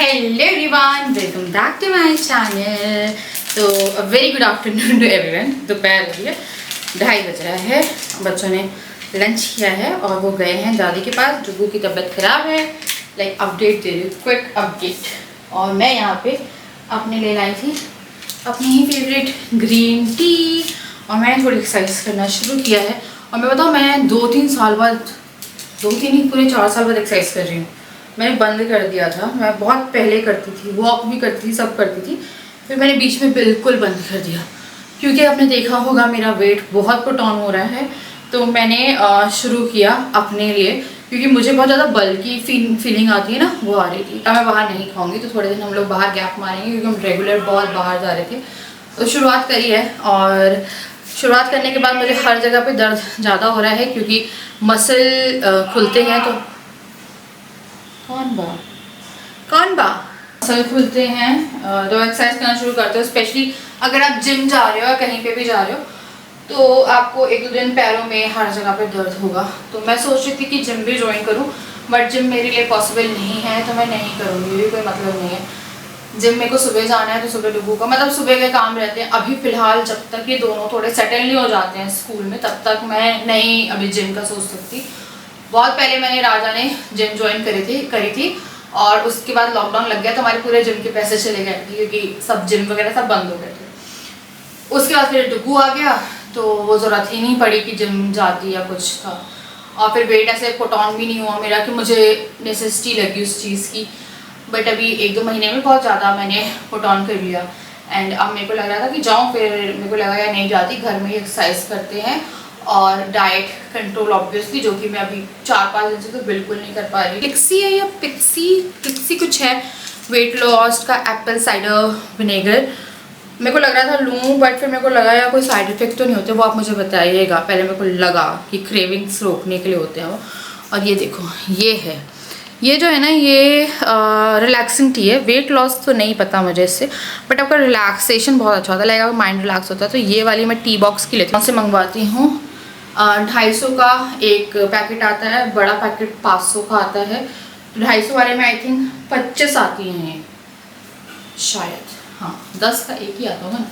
Hello everyone, welcome back to my channel. तो very good afternoon to everyone. दोपहर हो रही है, 2:30 बज रहा है। बच्चों ने लंच किया है और वो गए हैं दादी के पास। डुगू की तबीयत ख़राब है, लाइक अपडेट दे रही हूँ, क्विक अपडेट। और मैं यहाँ पे अपने ले लाई थी अपनी ही फेवरेट ग्रीन टी और मैंने थोड़ी एक्सरसाइज करना शुरू किया है। और मैं बताऊँ, मैं 2-3 साल बाद, 2-3 ही पूरे 4 साल बाद एक्सरसाइज कर रही हूँ। मैंने बंद कर दिया था, मैं बहुत पहले करती थी, वॉक भी करती थी, सब करती थी, फिर मैंने बीच में बिल्कुल बंद कर दिया क्योंकि आपने देखा होगा मेरा वेट बहुत पुट ऑन हो रहा है। तो मैंने शुरू किया अपने लिए, क्योंकि मुझे बहुत ज़्यादा बल्कि फीलिंग आती है ना, वो आ रही थी। अब मैं बाहर नहीं खाऊंगी, तो थोड़े दिन हम लोग बाहर गैप मारेंगे क्योंकि हम रेगुलर बहुत बाहर जा रहे थे। तो शुरुआत करी है और शुरुआत करने के बाद मुझे हर जगह पे दर्द ज़्यादा हो रहा है क्योंकि मसल खुलते हैं। तो कौन बा मसल खुलते हैं तो एक्सरसाइज करना शुरू करते हो। स्पेशली अगर आप जिम जा रहे हो या कहीं पे भी जा रहे हो तो आपको 1-2 दिन पैरों में हर जगह पे दर्द होगा। तो मैं सोच रही थी कि जिम भी ज्वाइन करूं, बट जिम मेरे लिए पॉसिबल नहीं है, तो मैं नहीं करूँगी, भी कोई मतलब नहीं है। जिम मेरे को सुबह जाना है तो सुबह डुगू का मतलब सुबह के काम रहते हैं। अभी फ़िलहाल जब तक ये दोनों थोड़े सेटल नहीं हो जाते हैं स्कूल में, तब तक मैं नहीं अभी जिम का सोच सकती। बहुत पहले मैंने राजा ने जिम ज्वाइन करी थी और उसके बाद लॉकडाउन लग गया तो हमारे पूरे जिम के पैसे चले गए थे क्योंकि सब जिम वगैरह सब बंद हो गए थे। उसके बाद फिर डुगू आ गया तो वो ज़रूरत ही नहीं पड़ी कि जिम जाती या कुछ था। और फिर वेट ऐसे पुट ऑन भी नहीं हुआ मेरा कि मुझे नेसेसिटी लगी उस चीज़ की। बट अभी 1-2 महीने में बहुत ज़्यादा मैंने पुट ऑन कर लिया एंड अब मेरे को लग रहा था कि जाऊँ, फिर मेरे को लगा यार नहीं जाती, घर में ही एक्सरसाइज करते हैं और डाइट कंट्रोल ऑब्वियसली, जो कि मैं अभी 4-5 दिन से तो बिल्कुल नहीं कर पा रही। पिक्सी है या पिक्सी कुछ है, वेट लॉस का एप्पल साइडर विनेगर। मेरे को लग रहा था लूँ, बट फिर मेरे को लगा यार कोई साइड इफेक्ट तो नहीं होते, वो आप मुझे बताइएगा। पहले मेरे को लगा कि क्रेविंग्स रोकने के लिए होते हैं वो। और ये देखो, ये जो है ना, ये रिलैक्सिंग टी है। वेट लॉस तो नहीं पता मुझे इससे, बट आपका रिलैक्सेशन बहुत अच्छा होता है, लाइक माइंड रिलैक्स होता है। तो ये वाली मैं टी बॉक्स की लेती हूँ, से मंगवाती हूँ। 250 का एक पैकेट आता है, बड़ा पैकेट 500 का आता है। 250 वाले में आई थिंक 25 आती हैं शायद, हाँ 10 का एक ही आता होगा ना।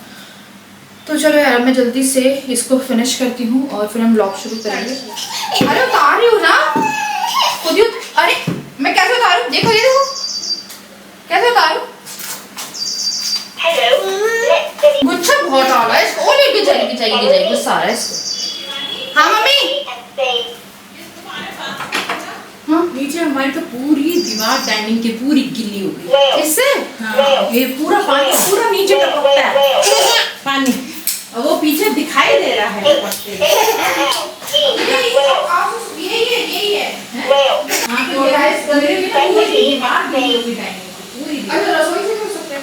तो चलो यार, मैं जल्दी से इसको फिनिश करती हूँ और फिर हम ब्लॉग शुरू करेंगे। अरे उतार रही हूँ ना खुद ही। अरे मैं कैसे उतारूँ, देखो ये देखो कैसे उतारूँ। गुच्छा बहुत आ रहा है इसको, और लेके जाएगी गुस्सा आ रहा है इसको। हाँ मम्मी। हाँ नीचे हमारी तो पूरी दीवार डाइनिंग की पूरी गिल्ली हो गई इससे। हाँ, ये पूरा पानी पूरा नीचे टपकता है पानी, और वो पीछे दिखाई दे रहा है। यही है हाँ, तो गाइस पूरी दीवार गिल्ली हो गई डाइनिंग की पूरी। अच्छा, रसोई से कर सकते हैं?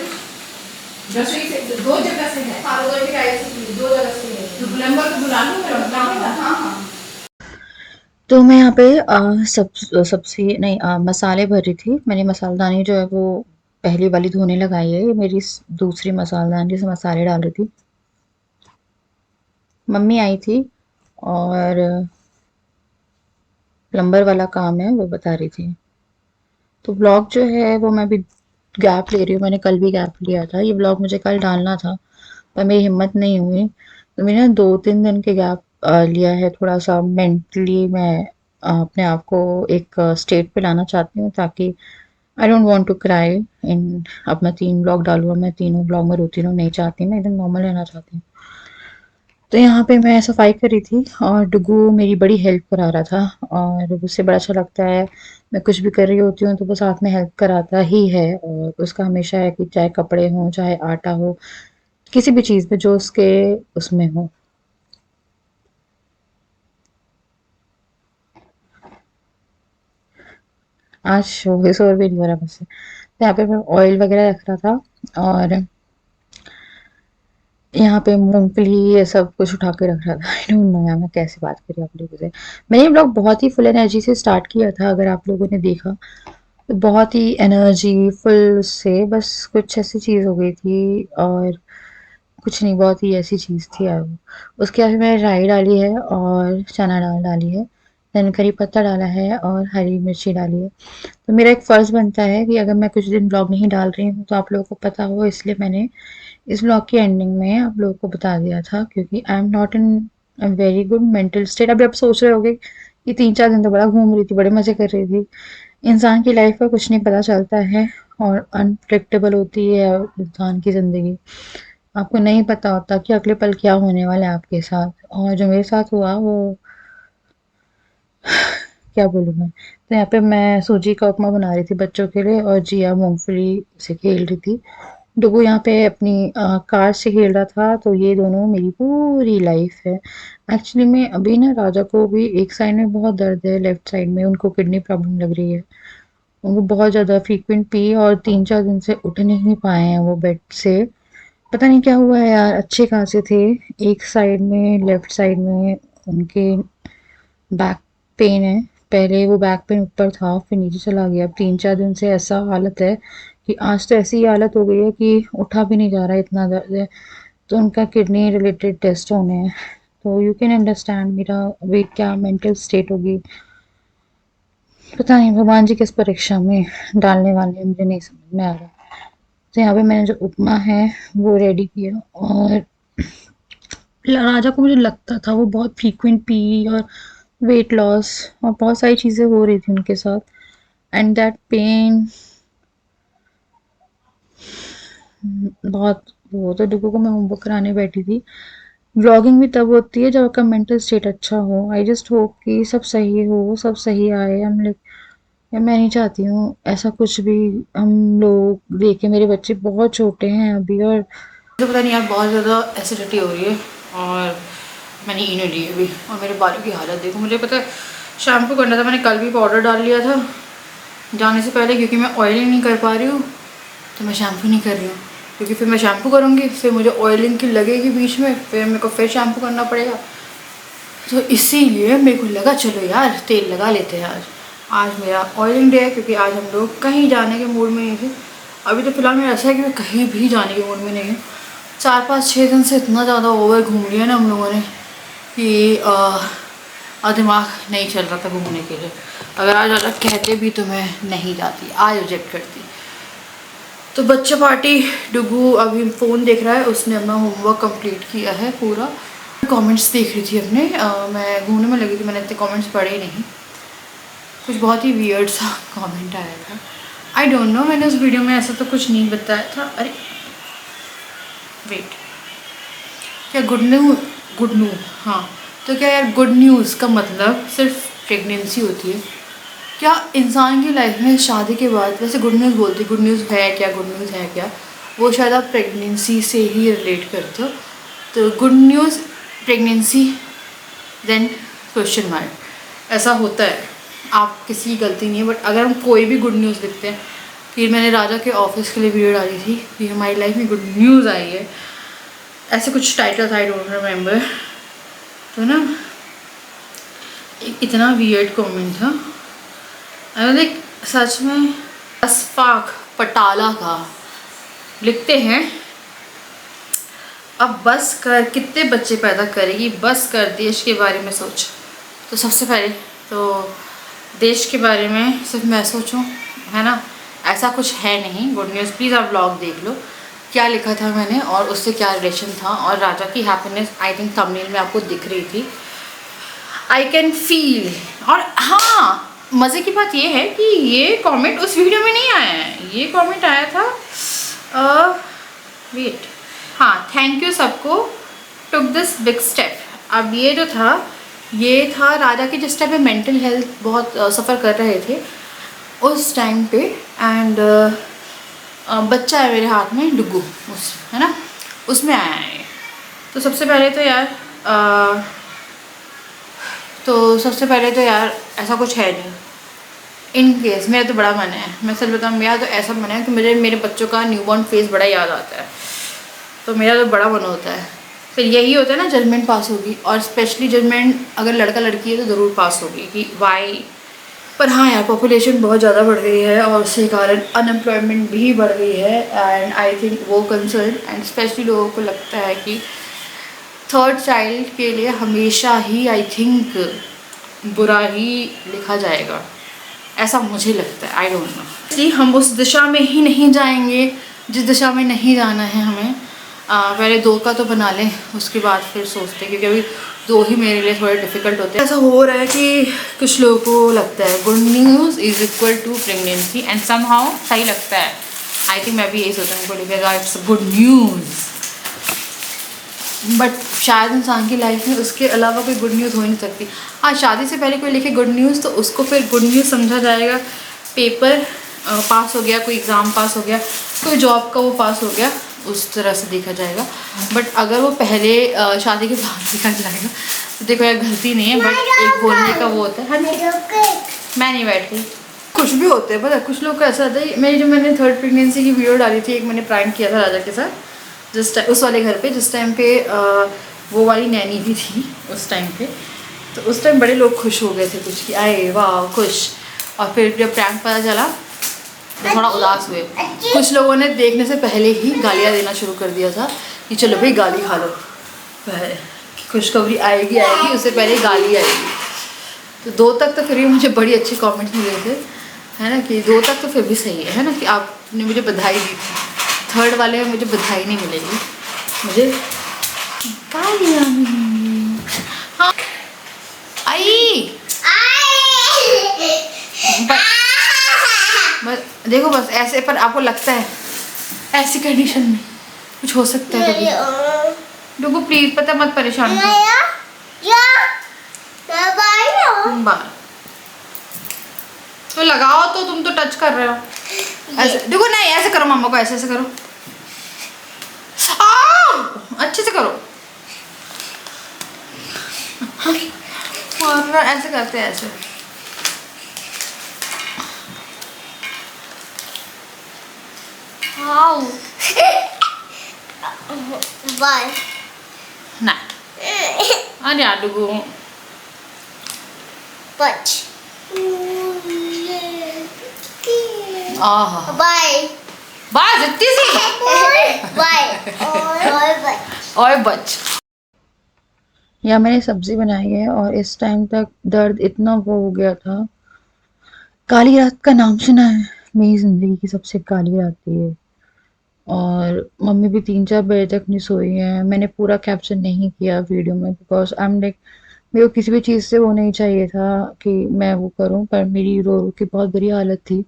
रसोई से 2 जगह से है। हाँ, रसोई की टाइल्स 2 जगह से है। तो प्लम्बर को बुला लो, हाँ हाँ। तो मैं यहाँ पे सब्जी नहीं मसाले भर रही थी। मैंने मसालदानी जो है वो पहली वाली धोने लगाई है। ये मेरी दूसरी मसालदानी जिसमें मसाले डाल रही थी। मम्मी आई थी और प्लम्बर वाला काम है वो बता रही थी। तो ब्लॉग जो है वो मैं भी गैप ले रही हूँ। मैंने कल भी गैप लिया था, ये ब्लॉग मुझे कल डालना था पर मेरी हिम्मत नहीं हुई। तो मैंने 2-3 दिन के गैप लिया है। थोड़ा सा मेंटली मैं अपने आप को एक स्टेट पे लाना चाहती हूँ, ताकि I don't want to cry in. अब मैं 3 ब्लॉग डालूँ, मैं तीनों ब्लॉग में रोती रहूँ, नहीं चाहती, मैं एकदम नॉर्मल रहना चाहती हूँ। तो यहाँ पे मैं सफाई कर रही थी और डुगू मेरी बड़ी हेल्प करा रहा था और उससे बड़ा अच्छा लगता है। मैं कुछ भी कर रही होती हूँ तो वो साथ में हेल्प कराता ही है और उसका हमेशा है कि चाहे कपड़े हों, चाहे आटा हो, किसी भी चीज़ में जो उसके उसमें हो। आज शोर भी नहीं हो रहा मुझसे। तो यहाँ पे मैं ऑयल वगैरह रख रहा था और यहाँ पे मूंगफली ये सब कुछ उठा के रख रहा था। आई डोंट नो यार, मैं कैसे बात करी आप लोगों से। मैंने ये ब्लॉग बहुत ही फुल एनर्जी से स्टार्ट किया था, अगर आप लोगों ने देखा तो बहुत ही एनर्जी फुल से, बस कुछ ऐसी चीज़ हो गई थी और कुछ नहीं, बहुत ही ऐसी चीज़ थी यार वो। उसके बाद मैंने राई डाली है और चना दाल डाली है। देन करी पत्ता डाला है और हरी मिर्ची डाली है। तो मेरा एक फ़र्ज़ बनता है कि अगर मैं कुछ दिन ब्लॉग नहीं डाल रही हूँ तो आप लोगों को पता हो, इसलिए मैंने इस ब्लॉग की एंडिंग में आप लोगों को बता दिया था, क्योंकि I am not in a very good mental state. अभी आप सोच रहे होगे कि 3-4 दिन तो बड़ा घूम रही थी, बड़े मज़े कर रही थी। इंसान की लाइफ का कुछ नहीं पता चलता है और अनप्रेडिक्टेबल होती है इंसान की ज़िंदगी। आपको नहीं पता होता कि अगले पल क्या होने वाला है आपके साथ, और जो मेरे साथ हुआ वो क्या बोलूँ मैं। तो यहाँ पे मैं सूजी का उपमा बना रही थी बच्चों के लिए और जिया मूँगफली से खेल रही थी। डुगू यहाँ पे अपनी कार से खेल रहा था। तो ये दोनों मेरी पूरी लाइफ है। एक्चुअली में अभी ना राजा को भी एक साइड में बहुत दर्द है, लेफ्ट साइड में उनको किडनी प्रॉब्लम लग रही है। वो बहुत ज़्यादा फ्रीक्वेंट पी और 3-4 दिन से उठ नहीं पाए हैं वो बेड से। पता नहीं क्या हुआ है यार, अच्छे खासे थे। एक साइड में, लेफ्ट साइड में उनके बैक पेन है। पहले वो बैक पेन ऊपर था, फिर नीचे चला गया। अब 3-4 दिन से ऐसा हालत है कि आज तो ऐसी हालत हो गई है कि उठा भी नहीं जा रहा है, इतना दर्द है। तो उनका किडनी रिलेटेड टेस्ट होने हैं। तो यू कैन अंडरस्टैंड मेरा अभी क्या मेंटल स्टेट होगी। पता नहीं भगवान जी किस परीक्षा में डालने वाले हैं, मुझे नहीं समझ में आ रहा। तो यहाँ पे मैंने जो उपमा है वो रेडी किया, और राजा को मुझे लगता था वो बहुत फ्रीक्वेंट पी और वेट लॉस और बहुत सारी चीज़ें हो रही थी उनके साथ, एंड दैट पेन बहुत। वो तो डुगू को मैं होमवर्क कराने बैठी थी। व्लॉगिंग भी तब होती है जब आपका मेंटल स्टेट अच्छा हो। आई जस्ट होप कि सब सही हो, सब सही आए। हम लाइक, या मैं नहीं चाहती हूँ ऐसा कुछ भी हम लोग देखें। मेरे बच्चे बहुत छोटे हैं अभी, और मुझे पता नहीं यार, बहुत ज़्यादा एसिडिटी हो रही है और मैंने इनो ली अभी। और मेरे बालों की हालत देखो। मुझे पता है शैम्पू करना था, मैंने कल भी पाउडर डाल लिया था जाने से पहले, क्योंकि मैं ऑयलिंग नहीं कर पा रही हूँ तो मैं शैम्पू नहीं कर रही हूँ। क्योंकि फिर मैं शैम्पू करूँगी फिर मुझे ऑयलिंग की लगेगी बीच में, फिर मेरे को फिर शैम्पू करना पड़ेगा। तो इसीलिए मेरे को लगा चलो यार तेल लगा लेते हैं आज। आज मेरा ऑयलिंग डे है, क्योंकि आज हम लोग कहीं जाने के मूड में नहीं थे। अभी तो फिलहाल मेरा ऐसा है कि मैं कहीं भी जाने के मूड में नहीं हूँ। 4-5-6 दिन से इतना ज़्यादा ओवर घूम लिया ना हम लोगों ने कि दिमाग नहीं चल रहा था घूमने के लिए। अगर आज अलग कहते भी तो मैं नहीं जाती, आज रिजेक्ट करती। तो बच्चा पार्टी, डुगू अभी फ़ोन देख रहा है, उसने अपना होमवर्क कंप्लीट किया है पूरा। कमेंट्स देख रही थी अपने, मैं घूमने में लगी थी, मैंने इतने कमेंट्स पढ़े नहीं। कुछ बहुत ही वियर्ड सा कमेंट आया था। आई डोंट नो, मैंने उस वीडियो में ऐसा तो कुछ नहीं बताया था। अरे वेट, क्या गुड न्यूज़, हाँ। तो क्या यार गुड न्यूज़ का मतलब सिर्फ प्रेगनेंसी होती है क्या? इंसान की लाइफ में शादी के बाद, वैसे गुड न्यूज़ बोलती, गुड न्यूज़ है क्या, गुड न्यूज़ है क्या, वो शायद आप प्रेगनेंसी से ही रिलेट करते हो। तो good news pregnancy then question mark, ऐसा होता है। आप किसी की गलती नहीं है। बट अगर हम कोई भी गुड न्यूज़ लिखते हैं, फिर मैंने राजा के ऑफिस के लिए वीडियो डाली थी कि हमारी लाइफ में गुड न्यूज़ आई है, ऐसे कुछ टाइटल, आई डोंट रिमेंबर। तो ना इतना वियर्ड कमेंट था। लाइक सच में अशफाक पटाला का लिखते हैं, अब बस कर, कितने बच्चे पैदा करेगी, बस कर, देश के बारे में सोच। तो सबसे पहले तो देश के बारे में सिर्फ मैं सोचूं, है ना? ऐसा कुछ है नहीं। गुड न्यूज़, प्लीज़ आप व्लॉग देख लो क्या लिखा था मैंने और उससे क्या रिलेशन था। और राजा की हैप्पीनेस आई थिंक थंबनेल में आपको दिख रही थी, आई कैन फील। और हाँ, मज़े की बात ये है कि ये कमेंट उस वीडियो में नहीं आया है, ये कमेंट आया था वेट, हाँ, थैंक यू सबको टुक दिस बिग स्टेप। अब ये जो था, ये था राजा के जिस टाइम पे मेंटल हेल्थ बहुत सफ़र कर रहे थे उस टाइम पे। एंड बच्चा है मेरे हाथ में डुगू, उस, है ना, उसमें आया है। तो सबसे पहले तो यार ऐसा कुछ है नहीं। इन केस मेरा तो बड़ा मन है, मैं सच बताऊँ, मेरा तो ऐसा मन है कि मुझे मेरे बच्चों का न्यूबॉर्न फेस बड़ा याद आता है। तो मेरा तो बड़ा मन होता है। फिर यही होता है ना, जजमेंट पास होगी, और स्पेशली जजमेंट अगर लड़का लड़की है तो ज़रूर पास होगी कि वाई। पर हाँ यार, पॉपुलेशन बहुत ज़्यादा बढ़ गई है और उसके कारण अनएम्प्लॉयमेंट भी बढ़ गई है। एंड आई थिंक वो कंसर्न, एंड स्पेशली लोगों को लगता है कि थर्ड चाइल्ड के लिए हमेशा ही आई थिंक बुरा ही लिखा जाएगा, ऐसा मुझे लगता है। आई डोंट नो, इसलिए हम उस दिशा में ही नहीं जाएंगे जिस दिशा में नहीं जाना है हमें। पहले 2 का तो बना लें, उसके बाद फिर सोचते हैं, क्योंकि अभी 2 ही मेरे लिए थोड़े डिफ़िकल्ट होते हैं। ऐसा हो रहा है कि कुछ लोगों को लगता है good news is equal to pregnancy and somehow सही लगता है। आई थिंक मैं भी यही सोचूँ, उनको लिखेगा इट्स गुड न्यूज़, बट शायद इंसान की लाइफ में उसके अलावा कोई गुड न्यूज़ हो ही नहीं सकती। हाँ, शादी से पहले कोई लिखे गुड न्यूज़ तो उसको फिर गुड न्यूज़ समझा जाएगा। पेपर पास हो गया, कोई एग्ज़ाम पास हो गया, कोई जॉब का वो पास हो गया, उस तरह से देखा जाएगा। बट अगर वो पहले शादी के बाद देखा जाएगा तो देखो यार, गलती नहीं है, बट एक बोलने का वो होता है। हाँ, मैं नहीं बैठती, कुछ भी होते हैं, पता है कुछ लोग को ऐसा होता है। मैंने 3rd प्रेगनेंसी की वीडियो डाली थी, एक मैंने प्रैंक किया था राजा के साथ, जिस टाइम उस वाले घर पे, जिस टाइम पे वो वाली नैनी भी थी उस टाइम पे, तो उस टाइम बड़े लोग खुश हो गए थे कुछ कि आए वाह खुश। और फिर जब प्रैंक पता चला तो थोड़ा उदास हुए। कुछ लोगों ने देखने से पहले ही गालियाँ देना शुरू कर दिया था कि चलो भाई गाली खा लो, पहले खुशखबरी आएगी उससे पहले गाली आएगी। तो 2 तक तो फिर भी मुझे बड़ी अच्छी कमेंट्स मिले थे, है ना, कि 2 तक तो फिर भी सही है ना, कि आपने मुझे बधाई दी थी। 3rd वाले में मुझे बधाई नहीं मिलेगी, मुझे गालियाँ मिलेंगी। हाँ आई बस देखो, बस ऐसे, पर आपको लगता है ऐसी कंडीशन में कुछ हो सकता है कभी? डुगू प्लीज, पता मत परेशान बार तो लगाओ, तो तुम तो टच कर रहे हो ऐसे। देखो नहीं, ऐसे करो, मम्मा को ऐसे ऐसे करो, अच्छे से करो। और ऐसे करते हैं, ऐसे। ना अरे यार डुगू, बस इतनी सी और बच। या मैंने सब्जी बनाई है और इस टाइम तक दर्द इतना वो हो गया था। काली रात का नाम सुना है? मेरी जिंदगी की सबसे काली रात थी ये। और मम्मी भी 3-4 बजे तक नहीं सोई है। मैंने पूरा कैप्चर नहीं किया वीडियो में, बिकॉज आई एम लाइक, मेरे को किसी भी चीज़ से वो नहीं चाहिए था कि मैं वो करूं, पर मेरी रो रो की बहुत बुरी हालत थी।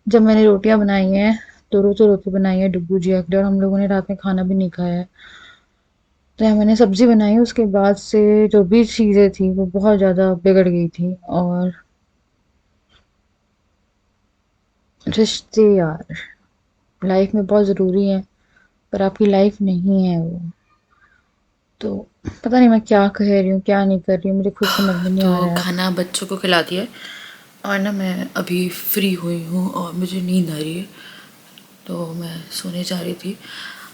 जब मैंने रोटियां बनाई हैं तो रोटी बनाई है डुगू जिया के लिए, और हम लोगों ने रात में खाना भी नहीं खाया है। तो मैंने सब्जी बनाई, उसके बाद से जो भी चीज़ें थी वो बहुत ज़्यादा बिगड़ गई थी। और रिश्ते यार लाइफ में बहुत ज़रूरी है, पर आपकी लाइफ नहीं है वो। तो पता नहीं मैं क्या कह रही हूँ क्या नहीं कर रही हूँ, मुझे खुद समझ में नहीं आ तो रहा है। खाना बच्चों को खिला दिया और ना मैं अभी फ्री हुई हूँ और मुझे नींद आ रही है, तो मैं सोने जा रही थी।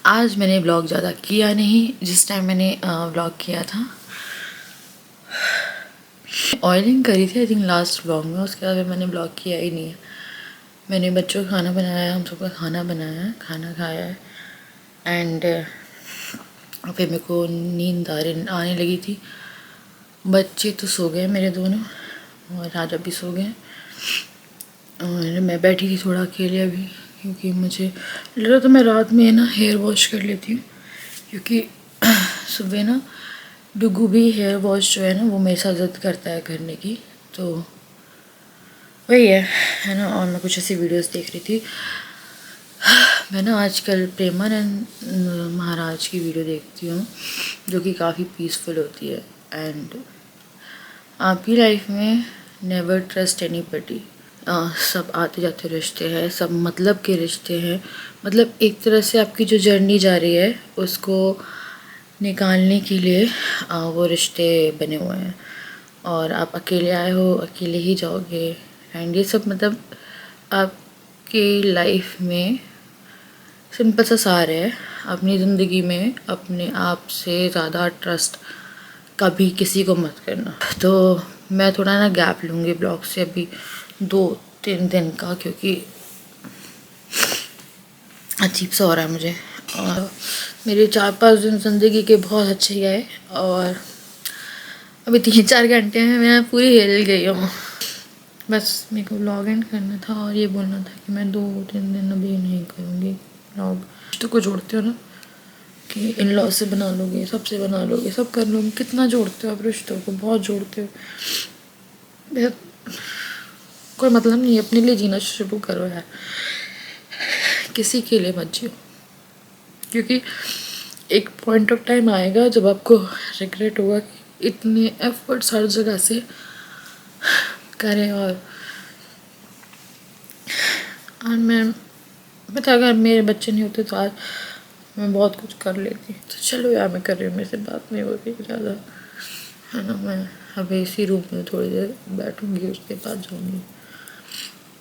आज मैंने ब्लॉग ज़्यादा किया नहीं। जिस टाइम मैंने ब्लॉग किया था, ऑयलिंग करी थी आई थिंक लास्ट ब्लॉग में, उसके बाद मैंने ब्लॉग किया ही नहीं है। मैंने बच्चों का खाना बनाया, हम सबका खाना बनाया, खाना खाया है, एंड फिर मेरे को नींद आने लगी थी। बच्चे तो सो गए मेरे दोनों, और राजा भी सो गए, और मैं बैठी थी थोड़ा अकेले अभी, क्योंकि मुझे लगा तो मैं रात में ना हेयर वॉश कर लेती हूँ, क्योंकि सुबह ना डुगू भी हेयर वॉश जो है ना वो मेरे साथ ज़िद करता है करने की, तो वही है ना। और मैं कुछ ऐसी वीडियोस देख रही थी। मैं ना आजकल प्रेमानंद महाराज की वीडियो देखती हूँ, जो कि काफ़ी पीसफुल होती है। एंड आपकी लाइफ में नेवर ट्रस्ट एनीबॉडी। सब आते जाते रिश्ते हैं, सब मतलब के रिश्ते हैं। मतलब एक तरह से आपकी जो जर्नी जा रही है उसको निकालने के लिए वो रिश्ते बने हुए हैं, और आप अकेले आए हो, अकेले ही जाओगे। एंड ये सब मतलब आपकी लाइफ में सिंपल सा सार है, अपनी ज़िंदगी में अपने आप से ज़्यादा ट्रस्ट कभी किसी को मत करना। तो मैं थोड़ा ना गैप लूँगी ब्लॉग से अभी 2-3 दिन का, क्योंकि अजीब सा हो रहा है मुझे। और मेरे 4-5 दिन ज़िंदगी के बहुत अच्छे गए, और अभी 3-4 घंटे में मैं पूरी हिल गई हूँ। बस मेरे को व्लॉग एंड करना था और ये बोलना था कि मैं 2-3 दिन अभी नहीं करूँगी व्लॉग। तो को जोड़ते हो ना कि इन लॉ से बना लोगे, सबसे बना लोगे, सब कर लोगे, कितना जोड़ते हो आप रिश्तों को, बहुत जोड़ते हो। कोई मतलब नहीं, अपने लिए जीना शुरू करो यार, किसी के लिए मत जियो, क्योंकि एक पॉइंट ऑफ टाइम आएगा जब आपको रिग्रेट होगा कि इतने एफर्ट्स हर जगह से करें। और मैं पता, अगर मेरे बच्चे नहीं होते तो आज मैं बहुत कुछ कर लेती। तो चलो यार, मैं कर रही हूँ, मेरे से बात नहीं हो रही ज़्यादा, है ना। मैं अब इसी रूम में थोड़ी देर बैठूंगी, उसके बाद जाऊँगी।